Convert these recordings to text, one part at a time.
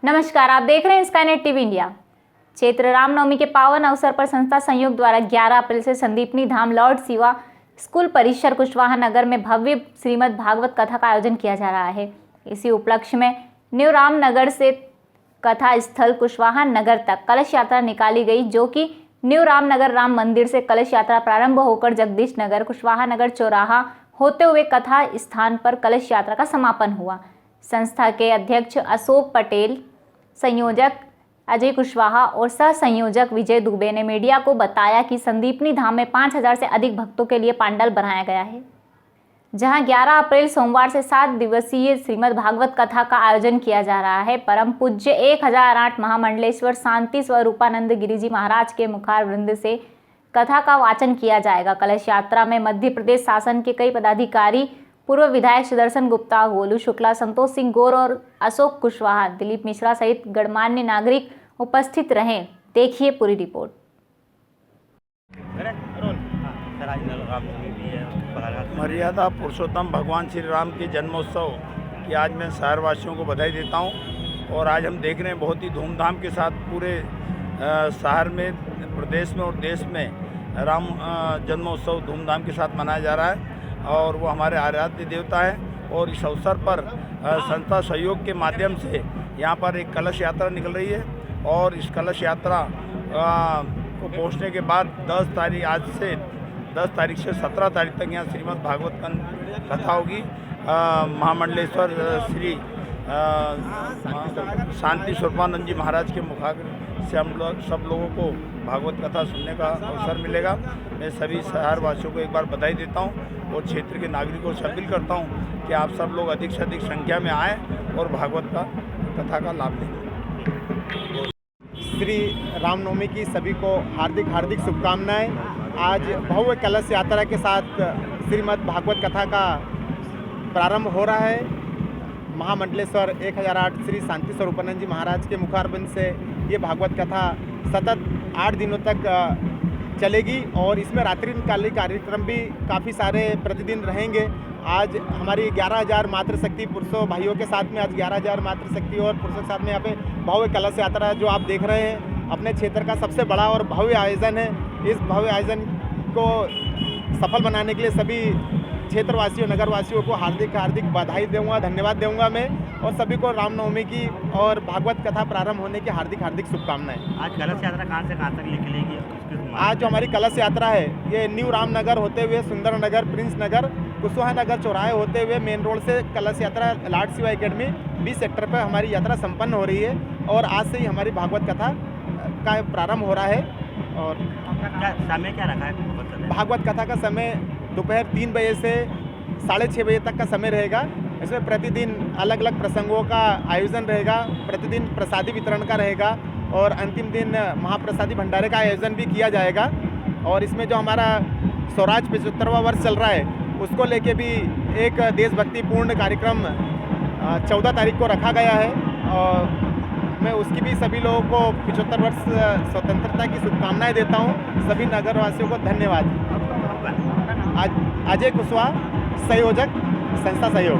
नमस्कार, आप देख रहे हैं Skynet TV India. Chaitra Ramnavami के पावन अवसर पर संस्था संयोग द्वारा 11 अप्रैल से संदीपनी धाम लॉर्ड शिवा स्कूल परिसर कुशवाहा नगर में भव्य श्रीमद् भागवत कथा का आयोजन किया जा रहा है। इसी उपलक्ष्य में न्यू रामनगर से कथा स्थल कुशवाहा नगर तक कलश यात्रा निकाली गई, जो कि न्यू रामनगर राम मंदिर से कलश यात्रा प्रारंभ होकर जगदीश नगर कुशवाहा नगर चौराहा होते हुए कथा स्थान पर कलश यात्रा का समापन हुआ। संस्था के अध्यक्ष अशोक पटेल, संयोजक अजय कुशवाहा और सह संयोजक विजय दुबे ने मीडिया को बताया कि संदीपनी धाम में 5000 से अधिक भक्तों के लिए पंडाल बनाया गया है, जहां 11 अप्रैल सोमवार से 7 दिवसीय श्रीमद् भागवत कथा का आयोजन किया जा रहा है। परम पूज्य 1008 महामंडलेश्वर शांति स्वरूपानंद गिरिजी महाराज के मुखार वृंद से कथा का वाचन किया जाएगा। कलश यात्रा में मध्य प्रदेश शासन के कई पदाधिकारी, पूर्व विधायक सुदर्शन गुप्ता, गोलू शुक्ला, संतोष सिंह गौर और अशोक कुशवाहा, दिलीप मिश्रा सहित गणमान्य नागरिक उपस्थित रहे। देखिए पूरी रिपोर्ट। मर्यादा पुरुषोत्तम भगवान श्री राम के जन्मोत्सव की आज मैं शहरवासियों को बधाई देता हूं। और आज हम देख रहे हैं बहुत ही धूमधाम के साथ पूरे शहर में, प्रदेश में और देश में राम जन्मोत्सव धूमधाम के साथ मनाया जा रहा है। और वो हमारे आराध्य देवता है। और इस अवसर पर संस्था सहयोग के माध्यम से यहाँ पर एक कलश यात्रा निकल रही है। और इस कलश यात्रा को पहुँचने के बाद 10 तारीख से 17 तारीख तक यहाँ श्रीमद् भागवत कथा होगी। महामंडलेश्वर श्री शांति स्वरूपानंद जी महाराज के मुखाग्र से हम लोग सब लोगों को भागवत कथा सुनने का अवसर मिलेगा। मैं सभी शहरवासियों को एक बार बधाई देता हूं और क्षेत्र के नागरिकों से अपील करता हूं कि आप सब लोग अधिक से अधिक संख्या में आएँ और भागवत कथा का लाभ लें। श्री रामनवमी की सभी को हार्दिक शुभकामनाएं। आज भव्य कलश यात्रा के साथ श्रीमद् भागवत कथा का प्रारंभ हो रहा है। महामंडलेश्वर 1008 श्री शांति स्वरूपानंद जी महाराज के मुखारबिंद से ये भागवत कथा सतत 8 दिनों तक चलेगी। और इसमें रात्रिकालीन कार्यक्रम भी काफ़ी सारे प्रतिदिन रहेंगे। आज हमारी 11000 मातृशक्ति पुरुषों भाइयों के साथ में आज 11000 मातृशक्ति और पुरुषों के साथ में यहाँ पे भव्य कलश यात्रा जो आप देख रहे हैं अपने क्षेत्र का सबसे बड़ा और भव्य आयोजन है। इस भव्य आयोजन को सफल बनाने के लिए सभी क्षेत्रवासियों, नगरवासियों को हार्दिक बधाई दूंगा, धन्यवाद दूंगा मैं। और सभी को रामनवमी की और भागवत कथा प्रारंभ होने की हार्दिक शुभकामनाएं। आज कलश यात्रा कहाँ से कहाँ तक निकलेगी? आज जो हमारी कलश यात्रा है ये न्यू रामनगर होते हुए सुंदर नगर, प्रिंस नगर, कुशवाहा नगर चौराहे होते हुए मेन रोड से कलश यात्रा लॉर्ड शिवा एकेडमी 20 सेक्टर पर हमारी यात्रा संपन्न हो रही है। और आज से ही हमारी भागवत कथा का प्रारंभ हो रहा है। और समय क्या रखा है? भागवत कथा का समय दोपहर 3 बजे से 6:30 बजे तक का समय रहेगा। इसमें प्रतिदिन अलग अलग प्रसंगों का आयोजन रहेगा। प्रतिदिन प्रसादी वितरण का रहेगा और अंतिम दिन महाप्रसादी भंडारे का आयोजन भी किया जाएगा। और इसमें जो हमारा स्वराज 75वां वर्ष चल रहा है उसको लेके भी एक देशभक्तिपूर्ण कार्यक्रम 14 तारीख को रखा गया है। और मैं उसकी भी सभी लोगों को 75 वर्ष स्वतंत्रता की शुभकामनाएं देता हूं। सभी नगरवासियों को धन्यवाद। अजय कुशवाहा, संयोजक, संस्था सहयोग।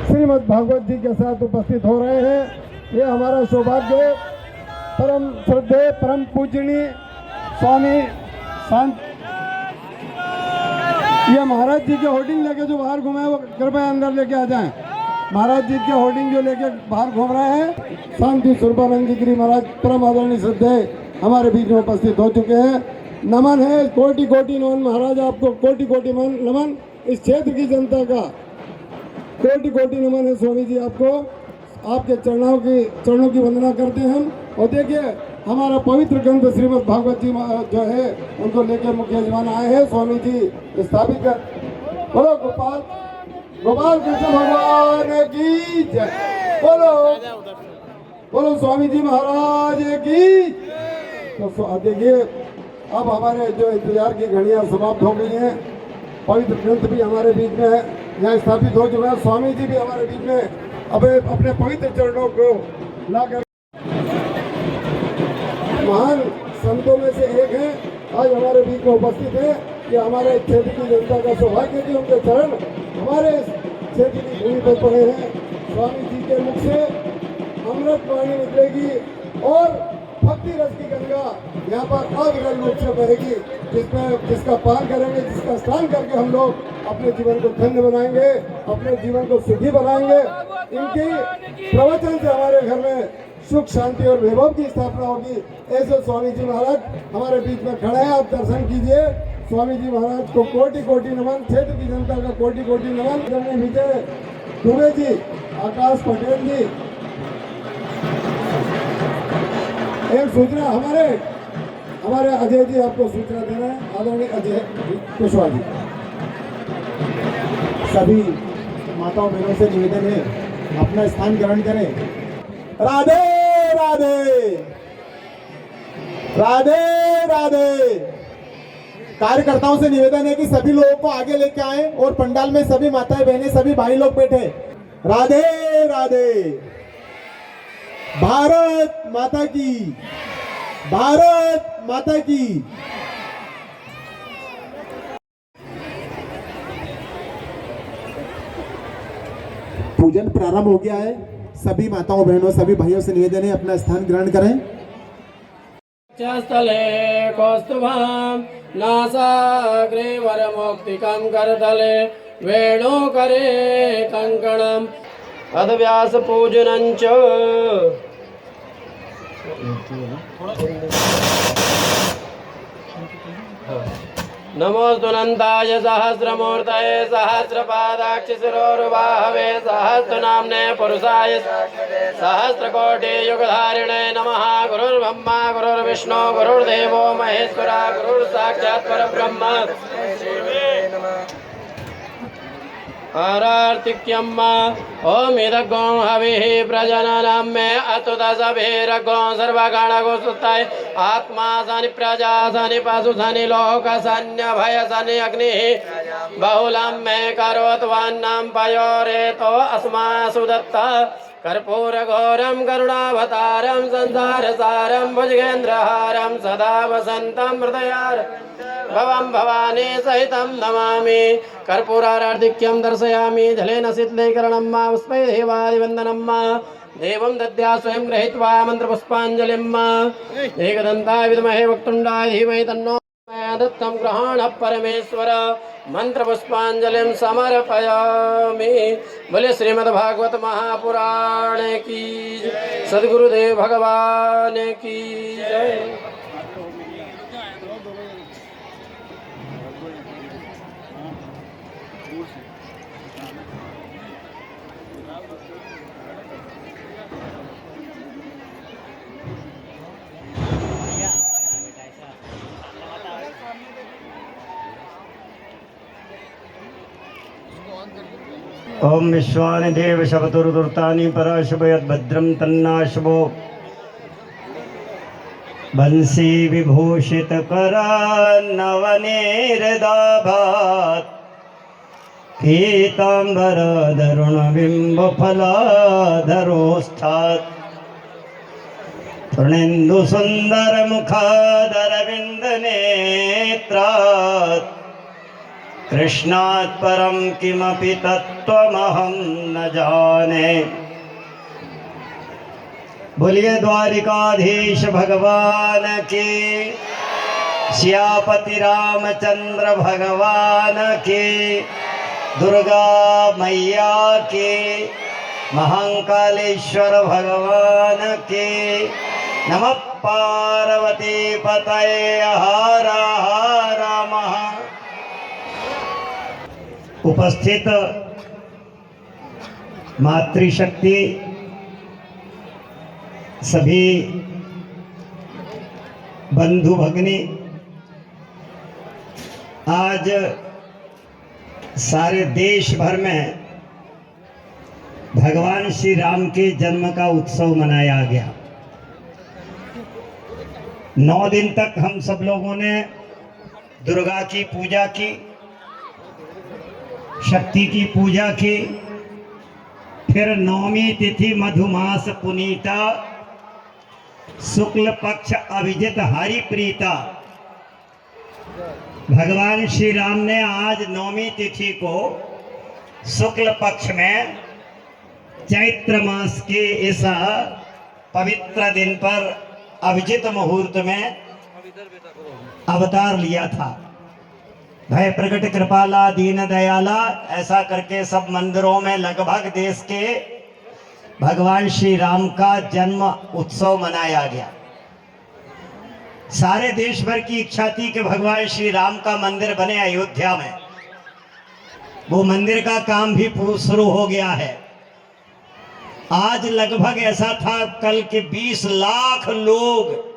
श्रीमद् भागवत जी के साथ उपस्थित हो रहे हैं। ये हमारा सौभाग्य है। परम श्रद्धेय परम पूजनीय स्वामी संत ये महाराज जी के होर्डिंग लेके जो बाहर घूमे वो कृपया अंदर लेके आ जाएं। महाराज जी के होर्डिंग जो लेके बाहर घूम रहे हैं शांति स्वरूपानंद जी गिरी महाराज परम आदरणीय श्रद्धेय हमारे बीच में उपस्थित हो चुके हैं। नमन है, कोटि कोटि नमन महाराज, आपको कोटि कोटि नमन। इस क्षेत्र की जनता का कोटि कोटि नमन है स्वामी जी आपको। आपके चरणों की वंदना करते हैं हम। और देखिए हमारा पवित्र ग्रंथ श्रीमद् भागवत जी जो है उनको लेकर मुख्य यजमान आए हैं। स्वामी जी स्थापित कर बोलो गोपाल कृष्ण भगवान की जय। बोलो स्वामी जी महाराज की। तो देखिए अब हमारे जो इंतजार की घड़ियां समाप्त हो गई हैं। पवित्र ग्रंथ भी हमारे बीच में है, यहाँ स्थापित हो चुका है। स्वामी जी भी हमारे बीच में अब अपने पवित्र चरणों को लाकर महान संतों में से एक है, आज हमारे बीच में उपस्थित है। कि हमारे क्षेत्र की जनता का सौभाग्य कि उनके चरण हमारे क्षेत्र की भूमि पर पड़े हैं। स्वामी जी के मुख से अमृत वाणी निकलेगी और भक्ति रस की गंगा यहाँ पर अविरल रूप से बहेगी, जिसका पान करेंगे, जिसका स्नान करके हम लोग अपने जीवन को धन्य बनाएंगे, अपने जीवन को सुखी बनाएंगे। इनकी प्रवचन से हमारे घर में सुख शांति और वैभव की स्थापना होगी। ऐसे स्वामी जी महाराज हमारे बीच में खड़े हैं, आप दर्शन कीजिए। स्वामी जी महाराज को कोटि कोटि नमन, क्षेत्र की जनता का कोटि कोटि नमन। विजय दुबे जी, आकाश पटेल जी, एक सूचना हमारे अजय जी आपको सूचना दे रहे हैं। आदरणीय अजय कुशवाहा जी। सभी माताओं बहनों से निवेदन है अपना स्थान ग्रहण करें। राधे राधे राधे राधे। कार्यकर्ताओं से निवेदन है कि सभी लोगों को आगे लेके आए और पंडाल में सभी माताएं बहनें सभी भाई लोग बैठे। राधे राधे। भारत माता की, भारत माता की। पूजन प्रारंभ हो गया है। सभी माताओं बहनों सभी भाइयों से निवेदन है अपना स्थान ग्रहण करें। स्थले कौस्तुभां नासाग्रे वरमौक्तिकं करतले वेणुकरे कङ्कणम् अथ व्यासपूजनञ्च नमोऽस्तुनन्ताय सहस्रमूर्तये सहस्रपादाक्षिशिरोरुबाहवे सहस्रनाम्ने पुरुषाय सहस्रकोटियुगधारिणे नमः। गुरुर्ब्रह्मा गुरुर्विष्णु गुरुर्देवो महेश्वरा गुरुर्साक्षात् परब्रह्म आरार्तिक्यम् ओम इदगो हविः प्रजननं मे अतु दशभिरगो सर्वगणगो सुताय आत्मा सनि प्रजा सनि पशु सनि लोक सन्य भय सनि अग्निः बहुलं मे करोत्वन्नं पयोरेतो अस्मासु दत्ता कर्पूर घोरं करुणावतारं संसारसारं भुजगेन्द्रहारं सदा वसन्तं हृदयार भवं भवानी सहितं नमामि। कर्पूरारार्धिक्यं दर्शयामि जलेन शीतलीकरणं मा पुष्पै देवादिवन्दनं मा देवं दद्या स्वयं गृहीत्वा मन्त्रपुष्पाञ्जलिं मा एकदन्ताय विद्महे वक्तुण्डाय धीमहि तन्नो दत्तं ग्रहाणः परमेश्वर मंत्रपुष्पांजलिं समर्पयामि। बोले श्रीमद्भागवत महापुराण की सद्गुरुदेव भगवान की जय। ओम विश्वानि देव शवतुर्दुर्तानि पराशुभयद्भद्रं तन्नाशुभो बंसी विभूषित करान्नवनीरदाभात् पीताम्बर दरुण बिंब फलाधरोष्ठात् प्रणेन्दु सुंदर मुखादरविंद नेत्रात् कृष्णात् परं किमपि तत्त्वमहं न जाने। बोलिए द्वारिकाधीश भगवान की, सियापति रामचंद्र भगवान की, दुर्गा मैया की, महाकालेश्वर भगवान की। नमः पार्वती पतये हर हर महा। उपस्थित मातृशक्ति सभी बंधु भगिनी, आज सारे देश भर में भगवान श्री राम के जन्म का उत्सव मनाया गया। 9 दिन तक हम सब लोगों ने दुर्गा की पूजा की, शक्ति की पूजा की, फिर 9वीं तिथि मधुमास पुनीता शुक्ल पक्ष अभिजित हरि प्रीता। भगवान श्री राम ने आज 9वीं तिथि को शुक्ल पक्ष में चैत्र मास के इस पवित्र दिन पर अभिजित मुहूर्त में अवतार लिया था। भय प्रकट कृपाला दीन दयाला, ऐसा करके सब मंदिरों में लगभग देश के भगवान श्री राम का जन्म उत्सव मनाया गया। सारे देश भर की इच्छा थी कि भगवान श्री राम का मंदिर बने अयोध्या में। वो मंदिर का काम भी शुरू हो गया है। आज लगभग ऐसा था कल के 20 लाख लोग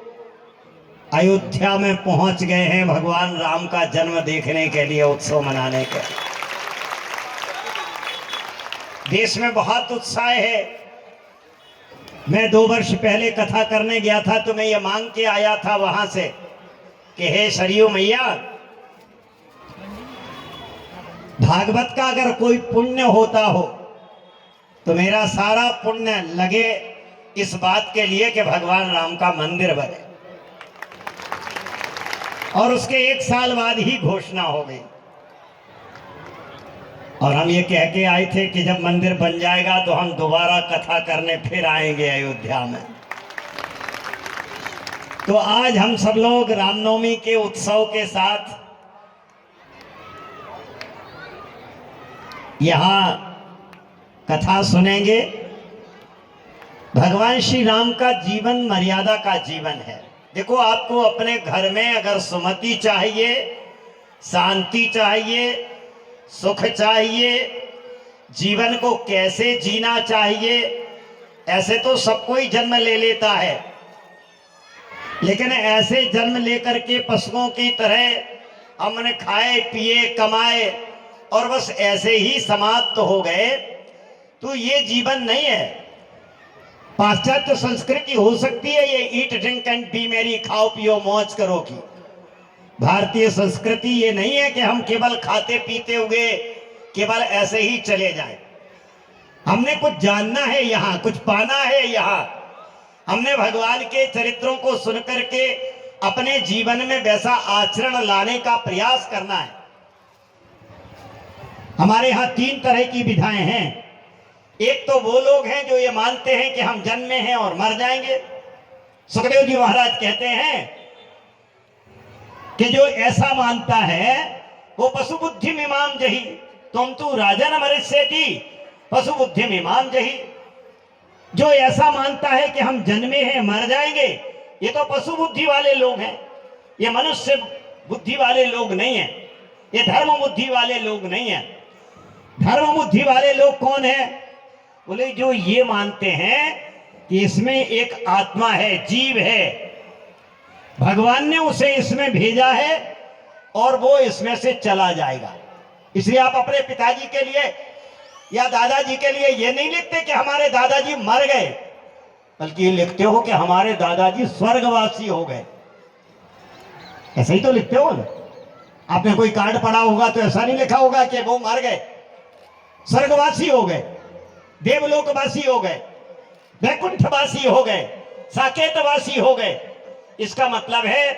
अयोध्या में पहुंच गए हैं भगवान राम का जन्म देखने के लिए, उत्सव मनाने के। देश में बहुत उत्साह है। मैं 2 वर्ष पहले कथा करने गया था तो मैं ये मांग के आया था वहां से कि हे सरयू मैया, भागवत का अगर कोई पुण्य होता हो तो मेरा सारा पुण्य लगे इस बात के लिए कि भगवान राम का मंदिर बने। और उसके 1 साल बाद ही घोषणा हो गई। और हम ये कह के आए थे कि जब मंदिर बन जाएगा तो हम दोबारा कथा करने फिर आएंगे अयोध्या में। तो आज हम सब लोग रामनवमी के उत्सव के साथ यहाँ कथा सुनेंगे। भगवान श्री राम का जीवन मर्यादा का जीवन है। देखो, आपको अपने घर में अगर सुमति चाहिए, शांति चाहिए, सुख चाहिए, जीवन को कैसे जीना चाहिए, ऐसे तो सब कोई जन्म ले लेता है, लेकिन ऐसे जन्म लेकर के पशुओं की तरह हमने खाए पिए कमाए और बस ऐसे ही समाप्त हो गए, तो ये जीवन नहीं है। पाश्चात्य संस्कृति हो सकती है ये eat drink and B Mary, खाओ पियो मौज करो की। भारतीय संस्कृति ये नहीं है कि हम केवल खाते पीते हुए केवल ऐसे ही चले जाएं। हमने कुछ जानना है, यहाँ कुछ पाना है। यहाँ हमने भगवान के चरित्रों को सुनकर के अपने जीवन में वैसा आचरण लाने का प्रयास करना है। हमारे यहाँ 3 तरह की विधाएं हैं। एक तो वो लोग हैं जो ये मानते हैं कि हम जन्मे हैं और मर जाएंगे। सुखदेव जी महाराज कहते हैं कि जो ऐसा मानता है वो पशु बुद्धि मीमाम जही, तुम तू राजन मरिष्यति पशु बुद्धि मीमाम जही। जो ऐसा मानता है कि हम जन्मे हैं मर जाएंगे, ये तो पशु बुद्धि वाले लोग हैं, ये मनुष्य बुद्धि वाले लोग नहीं हैं, ये धर्म बुद्धि वाले लोग नहीं हैं। धर्म बुद्धि वाले लोग कौन है? बोले जो ये मानते हैं कि इसमें एक आत्मा है, जीव है, भगवान ने उसे इसमें भेजा है और वो इसमें से चला जाएगा। इसलिए आप अपने पिताजी के लिए या दादाजी के लिए ये नहीं लिखते कि हमारे दादाजी मर गए, बल्कि ये लिखते हो कि हमारे दादाजी स्वर्गवासी हो गए। ऐसा ही तो लिखते हो ना। आपने कोई कार्ड पढ़ा होगा तो ऐसा नहीं लिखा होगा कि वो मर गए, स्वर्गवासी हो गए, देवलोकवासी हो गए, वैकुंठवासी हो गए, साकेतवासी हो गए। इसका मतलब है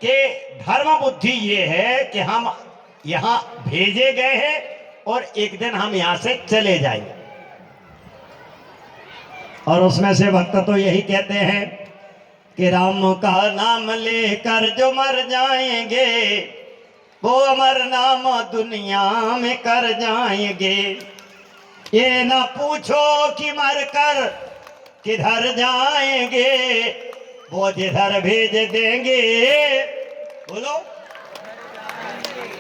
कि धर्म बुद्धि ये है कि हम यहां भेजे गए हैं और एक दिन हम यहां से चले जाएंगे। और उसमें से भक्त तो यही कहते हैं कि राम का नाम लेकर जो मर जाएंगे वो अमर नाम दुनिया में कर जाएंगे। ये ना पूछो कि मर कर किधर जाएंगे, वो जिधर भेज देंगे बोलो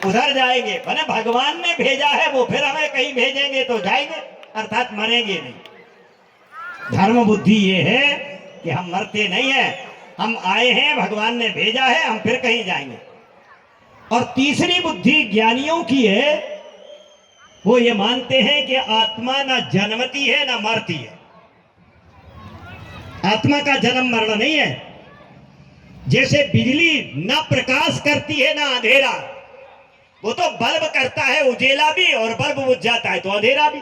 उधर जाएंगे। मैंने भगवान ने भेजा है, वो फिर हमें कहीं भेजेंगे तो जाएंगे, अर्थात मरेंगे नहीं। धर्म बुद्धि ये है कि हम मरते नहीं हैं, हम आए हैं, भगवान ने भेजा है, हम फिर कहीं जाएंगे। और तीसरी बुद्धि ज्ञानियों की है, वो ये मानते हैं कि आत्मा ना जन्मती है ना मरती है। आत्मा का जन्म मरण नहीं है। जैसे बिजली ना प्रकाश करती है ना अंधेरा, वो तो बल्ब करता है उजेला भी और बल्ब बुझ जाता है तो अंधेरा भी।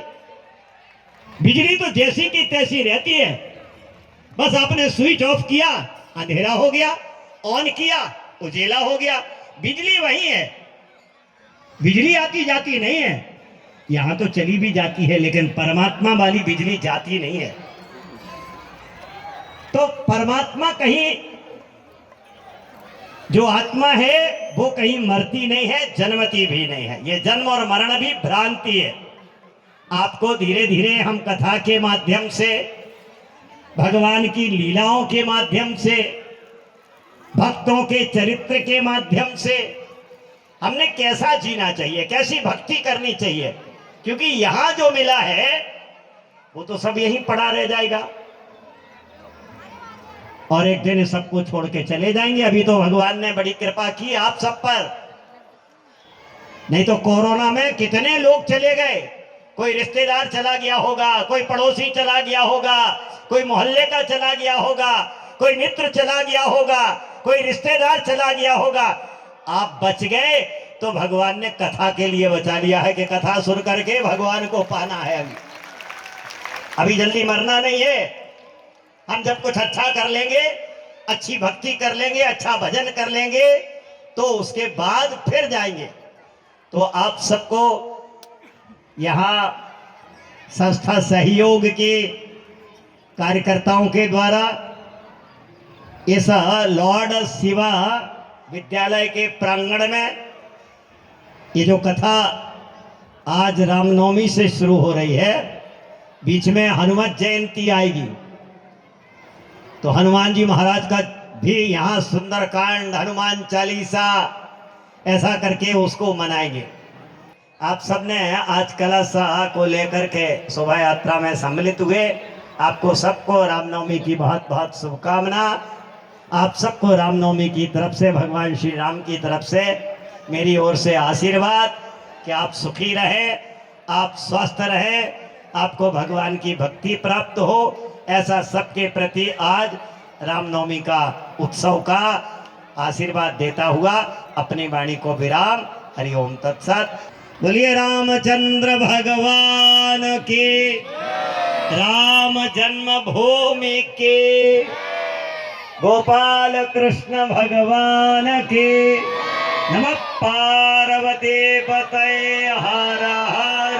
बिजली तो जैसी की तैसी रहती है, बस आपने स्विच ऑफ किया अंधेरा हो गया, ऑन किया उजेला हो गया। बिजली वही है, बिजली आती जाती नहीं है। यहां तो चली भी जाती है, लेकिन परमात्मा वाली बिजली जाती नहीं है। तो परमात्मा कहीं, जो आत्मा है वो कहीं मरती नहीं है, जन्मती भी नहीं है। ये जन्म और मरण भी भ्रांति है। आपको धीरे धीरे हम कथा के माध्यम से, भगवान की लीलाओं के माध्यम से, भक्तों के चरित्र के माध्यम से हमने कैसा जीना चाहिए, कैसी भक्ति करनी चाहिए, क्योंकि यहां जो मिला है वो तो सब यहीं पड़ा रह जाएगा और एक दिन सबको छोड़ के चले जाएंगे। अभी तो भगवान ने बड़ी कृपा की आप सब पर, नहीं तो कोरोना में कितने लोग चले गए। कोई रिश्तेदार चला गया होगा, कोई पड़ोसी चला गया होगा, कोई मोहल्ले का चला गया होगा, कोई मित्र चला गया होगा, कोई रिश्तेदार चला गया होगा। आप बच गए तो भगवान ने कथा के लिए बचा लिया है कि कथा सुन करके भगवान को पाना है। अभी जल्दी मरना नहीं है। हम जब कुछ अच्छा कर लेंगे, अच्छी भक्ति कर लेंगे, अच्छा भजन कर लेंगे, तो उसके बाद फिर जाएंगे। तो आप सबको यहाँ संस्था सहयोग के कार्यकर्ताओं के द्वारा इस लॉर्ड शिवा विद्यालय के प्रांगण में ये जो कथा आज रामनवमी से शुरू हो रही है, बीच में हनुमत जयंती आएगी, तो हनुमान जी महाराज का भी यहाँ सुंदरकांड, हनुमान चालीसा ऐसा करके उसको मनाएंगे। आप सबने आज कलश को लेकर के शोभा यात्रा में सम्मिलित हुए। आपको सबको रामनवमी की बहुत बहुत शुभकामना। आप सबको रामनवमी की तरफ से, भगवान श्री राम की तरफ से मेरी ओर से आशीर्वाद कि आप सुखी रहे, आप स्वस्थ रहे, आपको भगवान की भक्ति प्राप्त हो। ऐसा सबके प्रति आज रामनवमी का उत्सव का आशीर्वाद देता हुआ अपनी वाणी को विराम। हरिओम तत्सत। बोलिए रामचंद्र भगवान की, राम जन्मभूमि की, गोपाल कृष्ण भगवान की। नमः पार्वती पतये हर हर।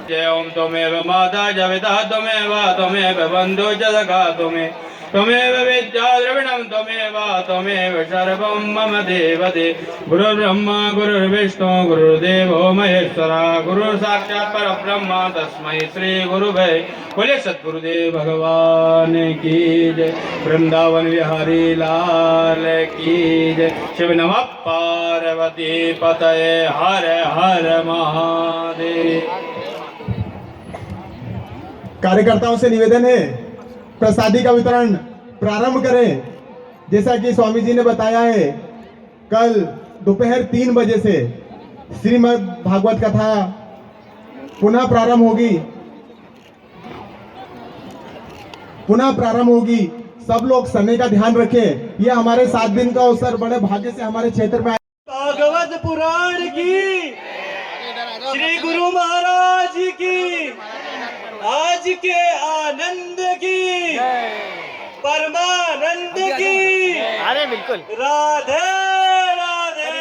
जय ओम त्वमेव माता च पिता त्वमेव बन्धु च सखा त्वमेव विद्या द्रविणं त्वमेव सर्वं मम देवदेव। गुरुर्ब्रह्मा गुरुर्विष्णु गुरुर्देवो महेश्वरा, गुरु साक्षात् परब्रह्म तस्मै श्री गुरुवे। बोले सद्गुरुदेव भगवान की जय। वृंदावन विहारी लाल की जय। शिव नमः पार्वती पतये हर हर महादेव। कार्यकर्ताओं से निवेदन है प्रसादी का वितरण प्रारंभ करें। जैसा कि स्वामी जी ने बताया है, कल दोपहर 3 बजे से श्रीमद् भागवत कथा पुनः प्रारंभ होगी। सब लोग समय का ध्यान रखें। यह हमारे 7 दिन का अवसर बड़े भाग्य से हमारे क्षेत्र में। भागवत पुराण की, श्री गुरु महाराज की, आज के आनंद की, परमानंद की। अरे बिल्कुल। राधे राधे।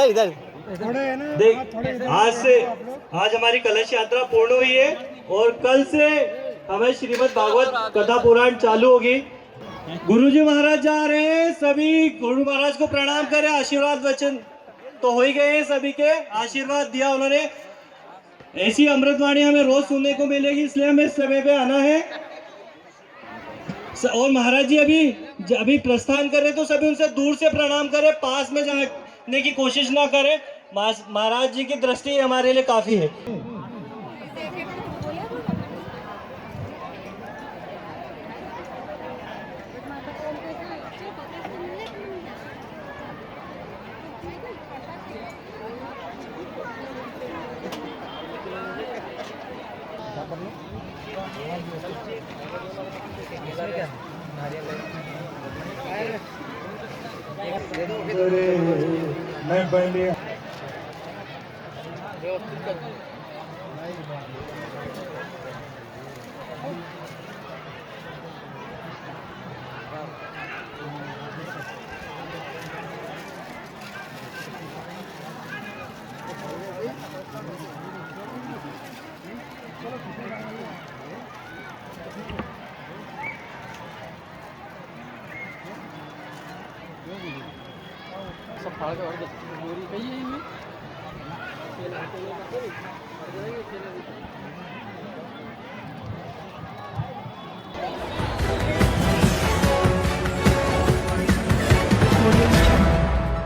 इधर देख, आज हमारी कलश यात्रा पूर्ण हुई है और कल से हमें श्रीमद् भागवत कथा पुराण चालू होगी। गुरुजी महाराज जा रहे हैं, सभी गुरु महाराज को प्रणाम करें। आशीर्वाद वचन तो हो ही गए हैं, सभी के आशीर्वाद दिया उन्होंने। ऐसी अमृतवाणी हमें रोज सुनने को मिलेगी, इसलिए हमें समय पे आना है। और महाराज जी अभी प्रस्थान करें तो सभी उनसे दूर से प्रणाम करें, पास में जाने की कोशिश ना करें। महाराज जी की दृष्टि हमारे लिए काफी है। मैं बंदे सब फाड़ के और बोरी कही है